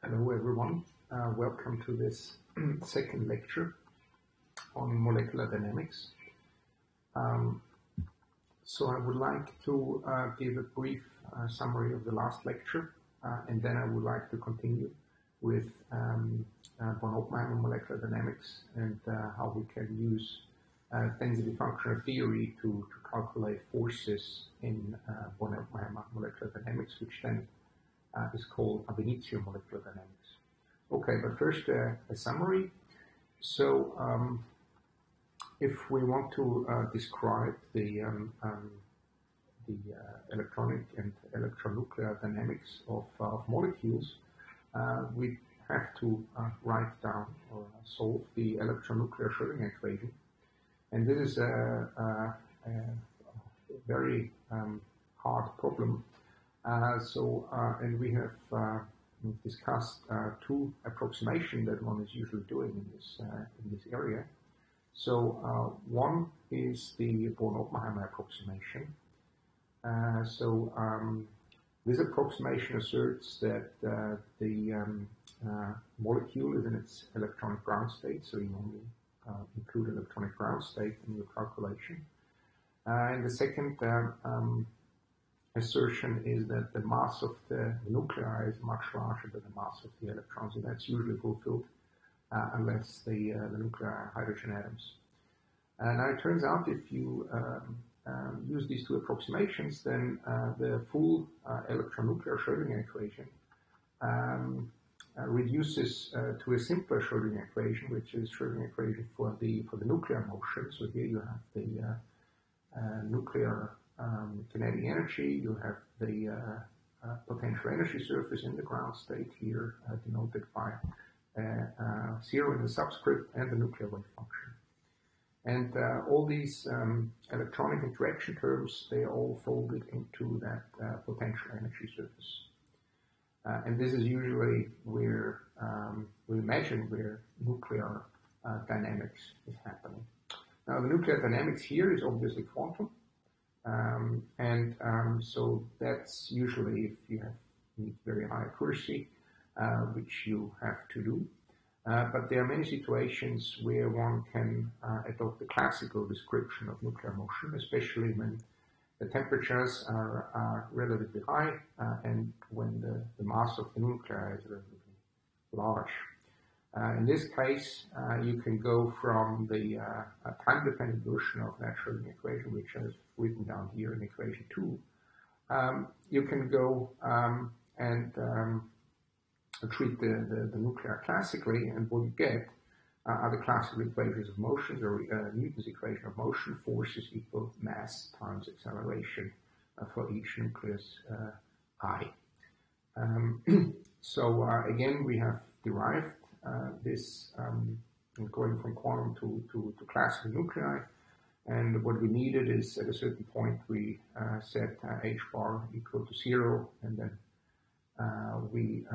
Hello everyone, welcome to this second lecture on molecular dynamics. So I would like to give a brief summary of the last lecture, and then I would like to continue with Oppenheimer molecular dynamics and how we can use density functional theory to calculate forces in Oppenheimer molecular dynamics, which then is called ab initio molecular dynamics. Okay, but first a summary. So if we want to describe the electronic and electronuclear dynamics of molecules, we have to write down or solve the electronuclear Schrödinger equation. And this is a very hard problem. And we have discussed two approximations that one is usually doing in this area. So one is the Born-Oppenheimer approximation. This approximation asserts that the molecule is in its electronic ground state, so you only include electronic ground state in your calculation. And the second assertion is that the mass of the nuclei is much larger than the mass of the electrons, and that's usually fulfilled unless the nuclei are hydrogen atoms. Now it turns out if you use these two approximations, then the full electronuclear Schrödinger equation reduces to a simpler Schrödinger equation, which is Schrödinger equation for the nuclear motion. So here you have the nuclear kinetic energy, you have the potential energy surface in the ground state here denoted by 0 in the subscript, and the nuclear wave function. And all these electronic interaction terms, they are all folded into that potential energy surface. And this is usually where we imagine where nuclear dynamics is happening. Now the nuclear dynamics here is obviously quantum. So that's usually if you need very high accuracy, which you have to do. But there are many situations where one can adopt the classical description of nuclear motion, especially when the temperatures are relatively high and when the mass of the nuclei is relatively large. In this case, you can go from the time-dependent version of that Schrödinger equation, which is written down here in equation 2. You can go and treat the nuclei classically, and what you get are the classical equations of motion, or Newton's equation of motion. Forces equal mass times acceleration for each nucleus I. Again, we have derived this going from quantum to classical nuclei, and what we needed is at a certain point we set h bar equal to 0, and then we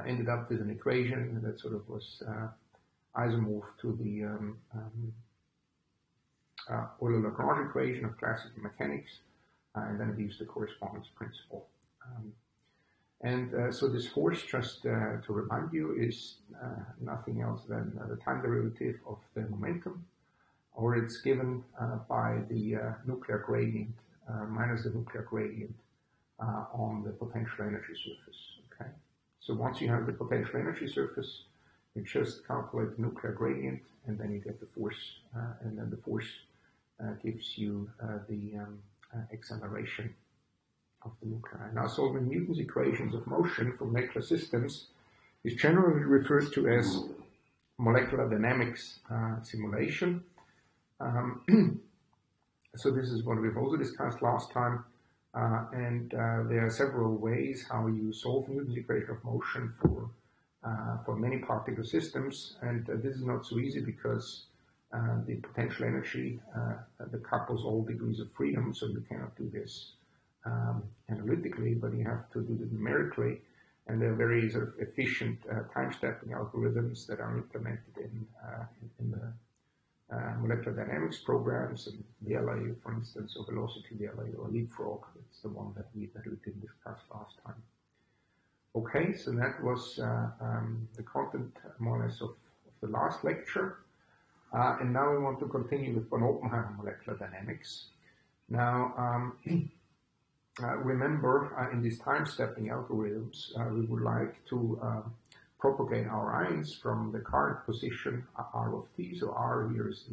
ended up with an equation that sort of was isomorph to the Euler-Lagrange equation of classical mechanics, and then we used the correspondence principle. So this force, just to remind you, is nothing else than the time derivative of the momentum, or it's given by the nuclear gradient minus the nuclear gradient on the potential energy surface. Okay. So once you have the potential energy surface, you just calculate the nuclear gradient, and then you get the force, and then the force gives you the acceleration of the nuclei. Now, solving Newton's equations of motion for molecular systems is generally referred to as molecular dynamics simulation. So this is what we've also discussed last time, and there are several ways how you solve Newton's equation of motion for many particle systems, and this is not so easy because the potential energy that couples all degrees of freedom, so you cannot do this analytically, but you have to do it numerically, and there are very sort of efficient time-stepping algorithms that are implemented in the molecular dynamics programs, and VLA, for instance, or velocity VLA, or leapfrog. It's the one that we didn't discuss last time. Okay, so that was the content more or less of the last lecture. And now we want to continue with von Oppenheimer molecular dynamics. Now, remember, in these time-stepping algorithms, we would like to propagate our ions from the current position R of t. So R here is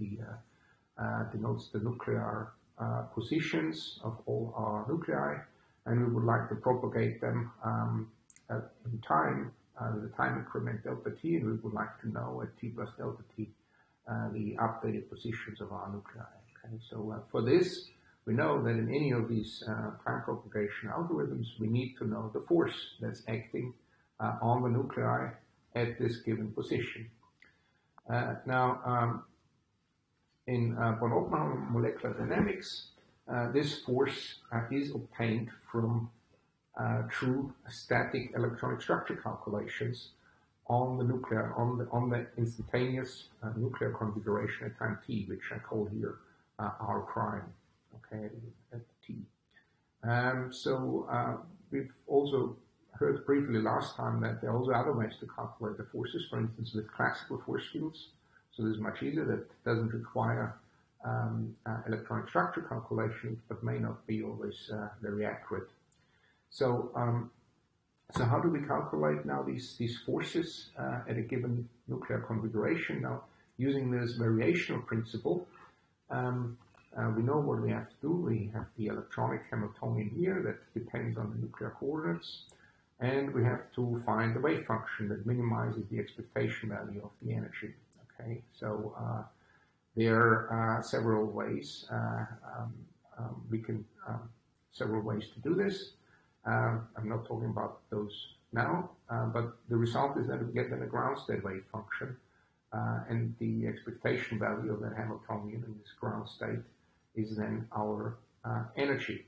denotes the nuclear positions of all our nuclei, and we would like to propagate them in time, the time increment delta t, and we would like to know at t plus delta t the updated positions of our nuclei. Okay, so for this, we know that in any of these time propagation algorithms, we need to know the force that's acting on the nuclei at this given position. Now, in von Oppenheimer molecular dynamics, this force is obtained from true static electronic structure calculations on the nuclear, on the instantaneous nuclear configuration at time t, which I call here R prime. Okay, at t. We've also heard briefly last time that there are also other ways to calculate the forces, for instance, with classical force fields. So this is much easier. That doesn't require electronic structure calculations, but may not be always very accurate. So how do we calculate now these forces at a given nuclear configuration? Now, using this variational principle, we know what we have to do. We have the electronic Hamiltonian here that depends on the nuclear coordinates, and we have to find the wave function that minimizes the expectation value of the energy. Okay, so there are several ways several ways to do this. I'm not talking about those now, but the result is that we get then a ground state wave function, and the expectation value of that Hamiltonian in this ground state is then our energy.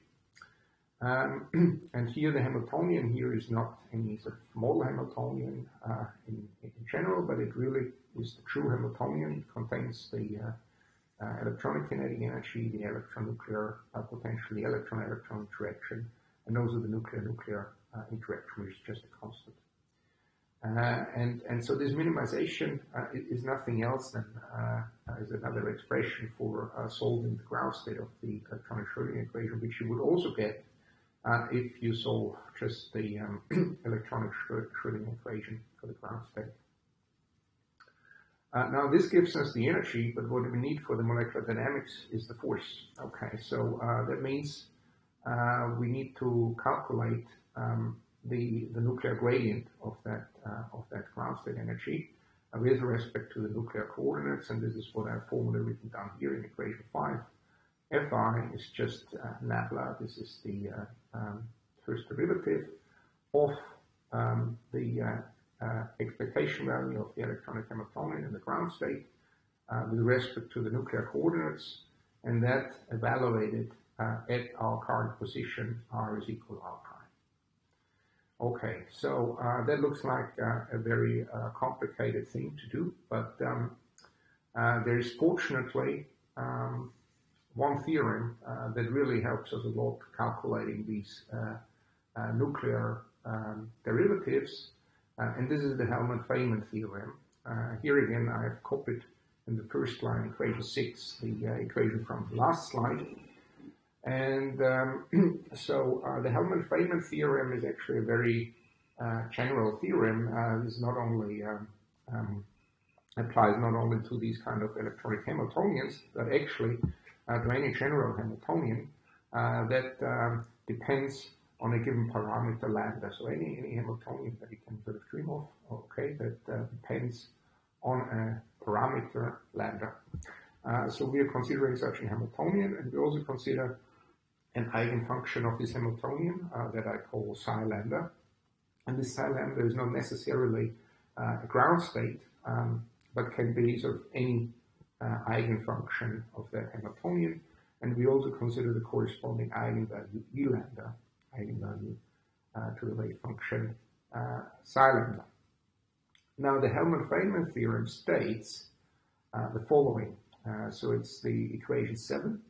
And here the Hamiltonian here is not any sort of model Hamiltonian in general, but it really is the true Hamiltonian. It contains the electronic kinetic energy, the electron-nuclear potential, the electron-electron interaction, and also the nuclear-nuclear interaction, which is just a constant. And so this minimization is nothing else than is another expression for solving the ground state of the electronic Schrödinger equation, which you would also get if you solve just the electronic Schrödinger equation for the ground state. Now this gives us the energy, but what we need for the molecular dynamics is the force. Okay, so that means we need to calculate the nuclear gradient of that ground state energy with respect to the nuclear coordinates, and this is what I've formally written down here in equation 5. Fi is just nabla. This is the first derivative of the expectation value of the electronic Hamiltonian in the ground state with respect to the nuclear coordinates, and that evaluated at our current position, R is equal to R prime. Okay, so that looks like a very complicated thing to do, but there is fortunately one theorem that really helps us a lot calculating these nuclear derivatives, and this is the Hellman-Feynman theorem. Here again, I have copied in the first line, equation 6, the equation from the last slide. And so the Hellman-Feynman theorem is actually a very general theorem. This not only applies not only to these kind of electronic Hamiltonians, but actually to any general Hamiltonian that depends on a given parameter lambda. So any Hamiltonian that you can sort of dream of, okay, that depends on a parameter lambda. So we are considering such a Hamiltonian, and we also consider an eigenfunction of this Hamiltonian that I call psi lambda. And this psi lambda is not necessarily a ground state, but can be sort of any eigenfunction of that Hamiltonian. And we also consider the corresponding eigenvalue E lambda, eigenvalue to the wave function psi lambda. Now the Hellman-Feynman theorem states the following. So it's the equation 7.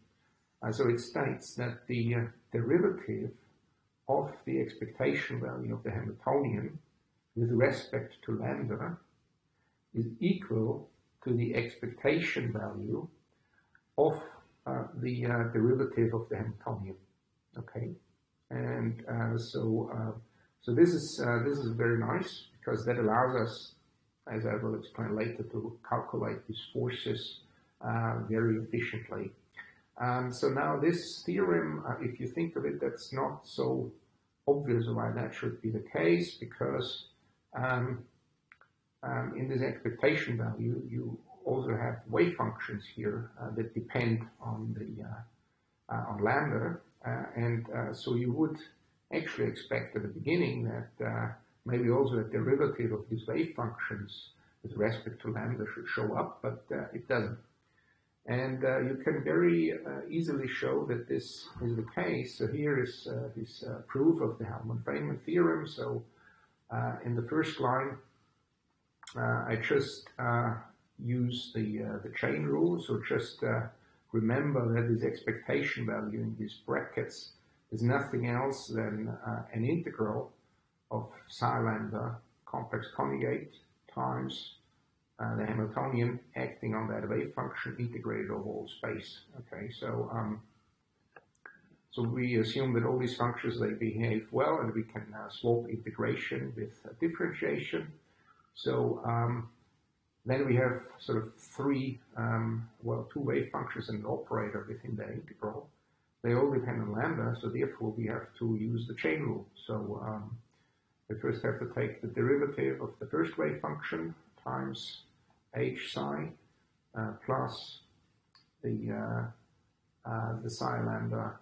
So it states that the derivative of the expectation value of the Hamiltonian with respect to lambda is equal to the expectation value of the derivative of the Hamiltonian. Okay, and so this is very nice because that allows us, as I will explain later, to calculate these forces very efficiently. So now this theorem, if you think of it, that's not so obvious why that should be the case, because in this expectation value, you also have wave functions here that depend on the on lambda, and so you would actually expect at the beginning that maybe also a derivative of these wave functions with respect to lambda should show up, but it doesn't. And you can very easily show that this is the case. So here is this proof of the Hellman-Feynman theorem. So in the first line, I just use the chain rule. So just remember that this expectation value in these brackets is nothing else than an integral of psi lambda complex conjugate times the Hamiltonian acting on that wave function integrated over all space. Okay, so so we assume that all these functions, they behave well, and we can swap integration with differentiation. So then we have sort of three, two wave functions and an operator within the integral. They all depend on lambda, so therefore we have to use the chain rule. So we first have to take the derivative of the first wave function times h psi plus the psi lambda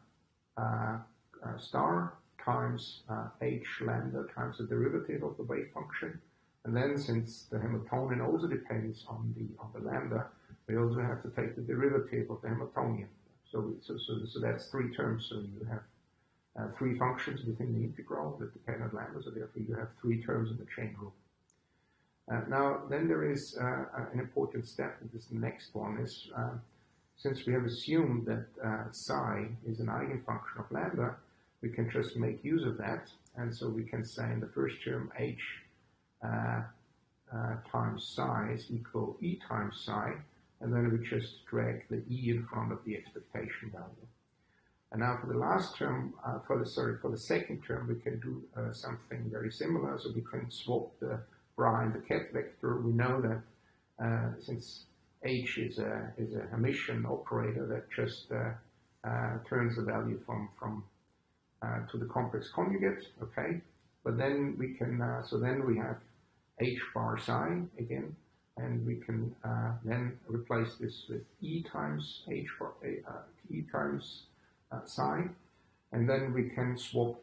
star times h lambda times the derivative of the wave function. And then, since the Hamiltonian also depends on the lambda, we also have to take the derivative of the Hamiltonian. So that's three terms. So you have three functions within the integral that depend on lambda. So therefore, you have three terms in the chain rule. Now, then there is an important step, and this next one is, since we have assumed that psi is an eigenfunction of lambda, we can just make use of that. And so we can say in the first term, h times psi is equal e times psi, and then we just drag the e in front of the expectation value. And now for the last term, for the second term, we can do something very similar. So we can swap the bra and the ket vector. We know that since h is a Hermitian operator, that just turns the value from to the complex conjugate. Okay, but then we can so then we have h bar psi again, and we can then replace this with e times h bar e times psi, and then we can swap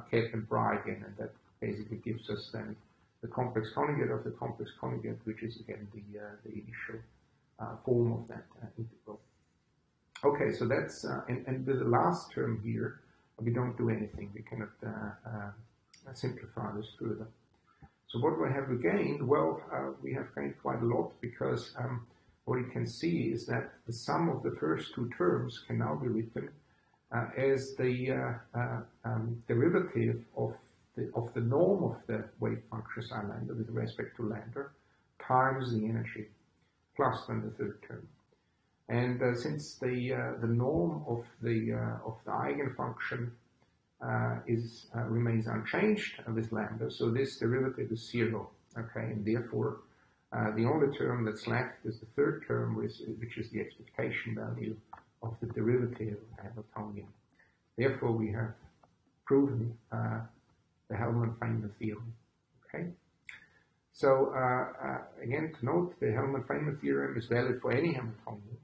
ket and bra again, and that basically gives us then the complex conjugate of the complex conjugate, which is again the initial form of that integral. Okay, so that's and with the last term here, we don't do anything. We cannot simplify this further. So what have we gained? Well, we have gained quite a lot, because what you can see is that the sum of the first two terms can now be written as the derivative of the norm of the wave function psi lambda with respect to lambda times the energy plus then the third term. And since the norm of the eigenfunction remains unchanged with lambda, so this derivative is zero. Okay, and therefore the only term that's left is the third term, which is the expectation value of the derivative of the Hamiltonian. Therefore, we have proven the Hellman-Feynman theorem. Okay. So again, to note, the Hellman-Feynman theorem is valid for any Hamiltonian.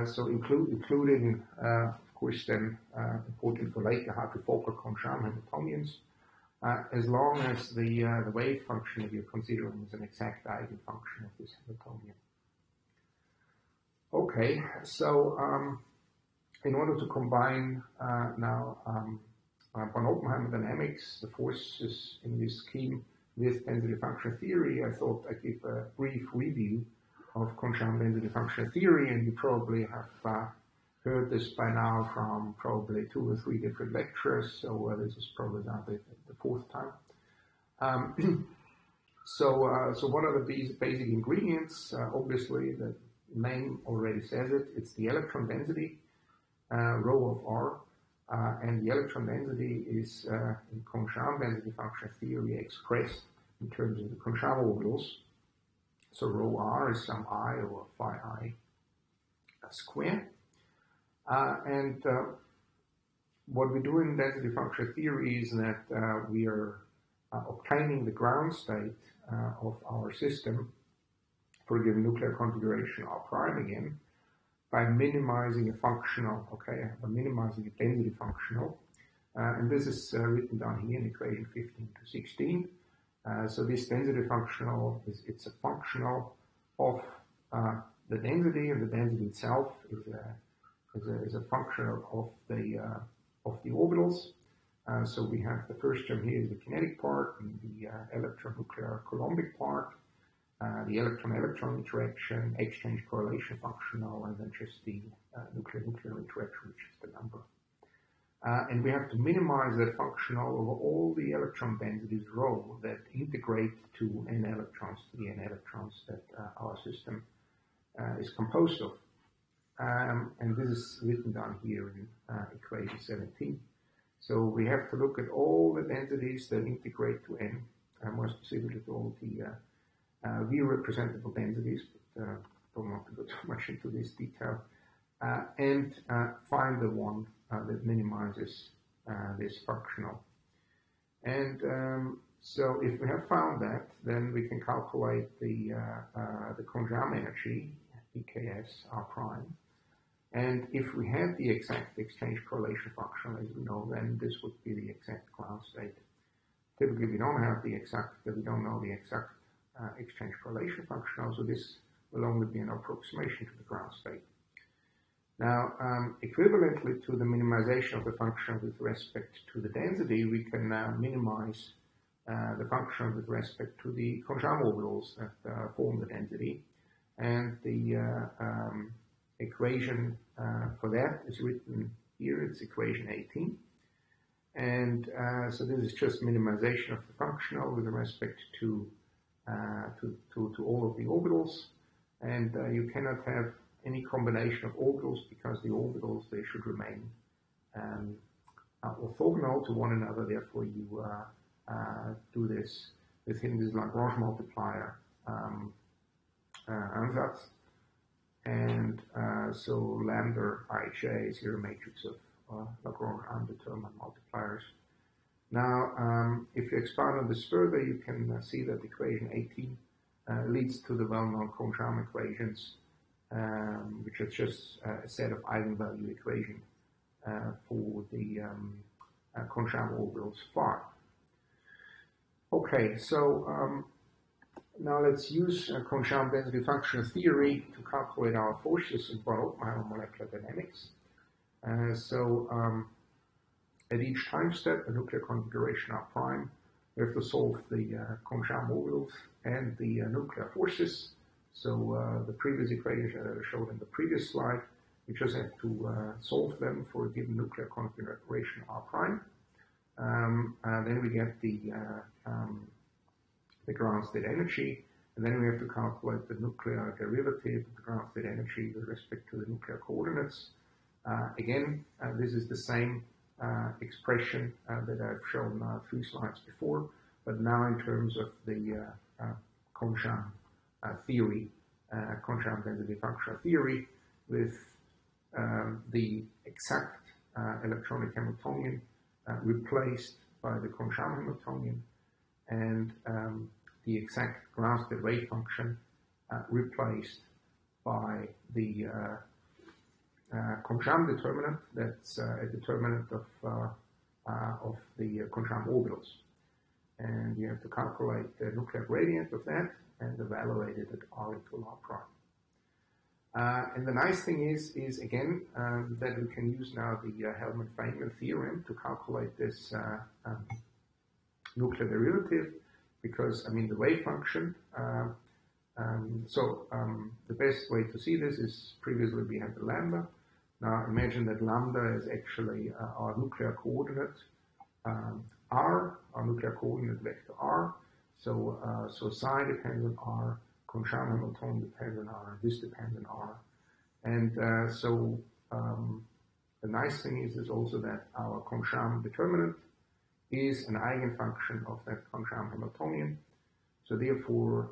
So including, of course, then important for later Hartree-Fokker-Conchamp Hamiltonians, as long as the wave function that you're considering is an exact eigenfunction of this Hamiltonian. Okay, so in order to combine now von Oppenheimer dynamics, the forces in this scheme with density function theory, I thought I'd give a brief review of Conchamp density function theory, and you probably have heard this by now from probably 2 or 3 different lectures, so this is probably now the fourth time. So what are the basic ingredients? Obviously, the name already says it. It's the electron density, rho of R, and the electron density is in Conchamp density function theory expressed in terms of the Conchamp orbitals. So rho R is some I over phi I square. And what we do in density function theory is that we are obtaining the ground state of our system for a given nuclear configuration R prime again by minimizing a functional, by minimizing a density functional. And this is written down here in equation 15 to 16. So this density functional it's a functional of the density, and the density itself is a function of the orbitals. So we have the first term here is the kinetic part, and the electron-nuclear Coulombic part, the electron-electron interaction, exchange correlation functional, and then just the nuclear-nuclear interaction, which is the number. And we have to minimize that functional over all the electron densities rho that integrate to n electrons, to the n electrons that our system is composed of. And this is written down here in equation 17. So we have to look at all the densities that integrate to n, more specifically to all the V representable densities, but don't want to go too much into this detail, and find the one that minimizes this functional. And so if we have found that, then we can calculate the Conchamp energy, EKS R prime. And if we had the exact exchange correlation function, as we know, then this would be the exact ground state. Typically, we don't know the exact exchange correlation function, so this will only be an approximation to the ground state. Now, equivalently to the minimization of the function with respect to the density, we can now minimize the function with respect to the Conchamp orbitals that form the density. And the equation for that is written here. It's equation 18. And so this is just minimization of the functional with respect to all of the orbitals. And you cannot have any combination of orbitals because the orbitals, they should remain orthogonal to one another. Therefore, you do this within this Lagrange multiplier ansatz. And so lambda ij is here a matrix of Lagrange undetermined multipliers. Now, if you expand on this further, you can see that equation 18 leads to the well-known Conchamp equations, which are just a set of eigenvalue equations for the Conchamp orbitals phi. Okay, so now let's use Conchamp density function theory to calculate our forces in Oppenheimer molecular dynamics. At each time step, a nuclear configuration R prime, we have to solve the Conchamp orbitals and the nuclear forces. So the previous equations that I showed in the previous slide, we just have to solve them for a given nuclear configuration R prime. Then we get the ground state energy, and then we have to calculate the nuclear derivative of the ground state energy with respect to the nuclear coordinates. Again, this is the same expression that I've shown 3 slides before, but now in terms of the Conchamp theory, Conchamp density function theory, with the exact electronic Hamiltonian replaced by the Conchamp Hamiltonian, and the exact ground state wave function replaced by the Conchamp determinant. That's a determinant of the Conchamp orbitals. And you have to calculate the nuclear gradient of that and evaluate it at R equal R prime. And the nice thing is again, that we can use now the Hellman-Feynman theorem to calculate this nuclear derivative, because, I mean, the wave function, the best way to see this is previously we had the lambda, Now imagine that lambda is actually our nuclear coordinate r, our nuclear coordinate vector r. So psi depends on r, Concharm Hamiltonian depends on r, this depends on r. And the nice thing is also that our Concharm determinant is an eigenfunction of that Concharm Hamiltonian. So therefore,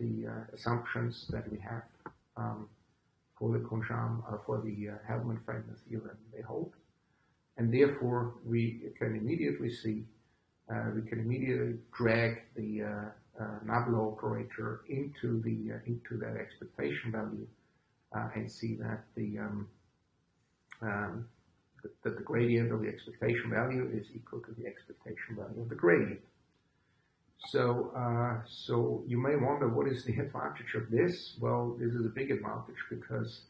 the assumptions that we have for the Concharm, for the Hellman-Feldman theorem, they hold. And therefore, we can immediately see, we can immediately drag the Nabla operator into that expectation value and see that the gradient of the expectation value is equal to the expectation value of the gradient. So, so you may wonder, what is the advantage of this? Well, this is a big advantage because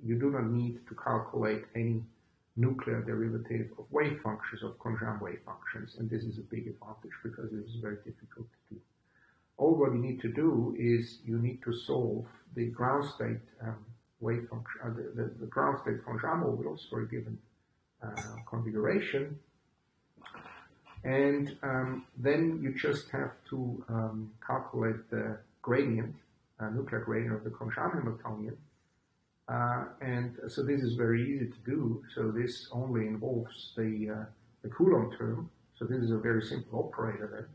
you do not need to calculate any nuclear derivative of wave functions, of Concharm wave functions, and this is a big advantage because this is very difficult to do. All what you need to do is you need to solve the ground state wave function, the ground state Concharm orbitals for a given configuration. And then you just have to calculate the gradient, nuclear gradient of the Concharm Hamiltonian. And so this is very easy to do. So this only involves the Coulomb term. So this is a very simple operator then.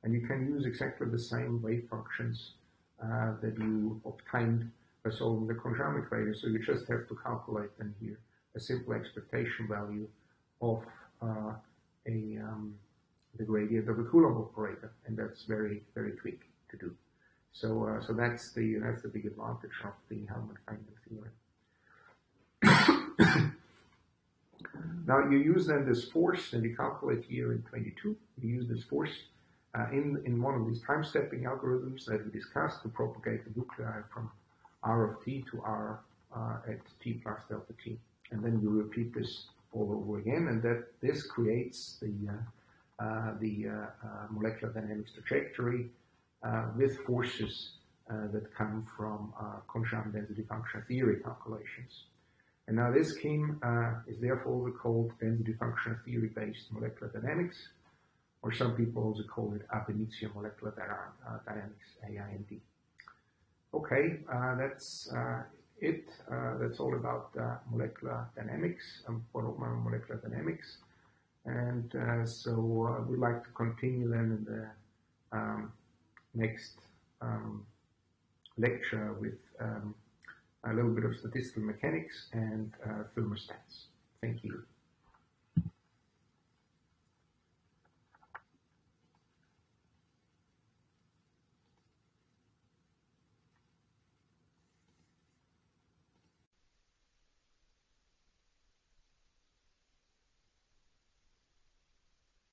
And you can use exactly the same wave functions that you obtained by solving the Concharm equation. So you just have to calculate then here a simple expectation value of the gradient of the Coulomb operator, and that's very, very quick to do. So so that's the big advantage of the Hellman-Feldman theorem. Now you use then this force, and you calculate here in 22. You use this force in one of these time-stepping algorithms that we discussed to propagate the nuclei from r of t to r at t plus delta t, and then you repeat this all over again, and that this creates the molecular dynamics trajectory with forces that come from Concharm density function theory calculations. And now this scheme is therefore also called density function theory-based molecular dynamics, or some people also call it ab initio molecular dynamics, AIMD. Okay, that's it. That's all about molecular dynamics, molecular dynamics. And so we'd like to continue then in the next lecture with a little bit of statistical mechanics and thermostats. Thank you.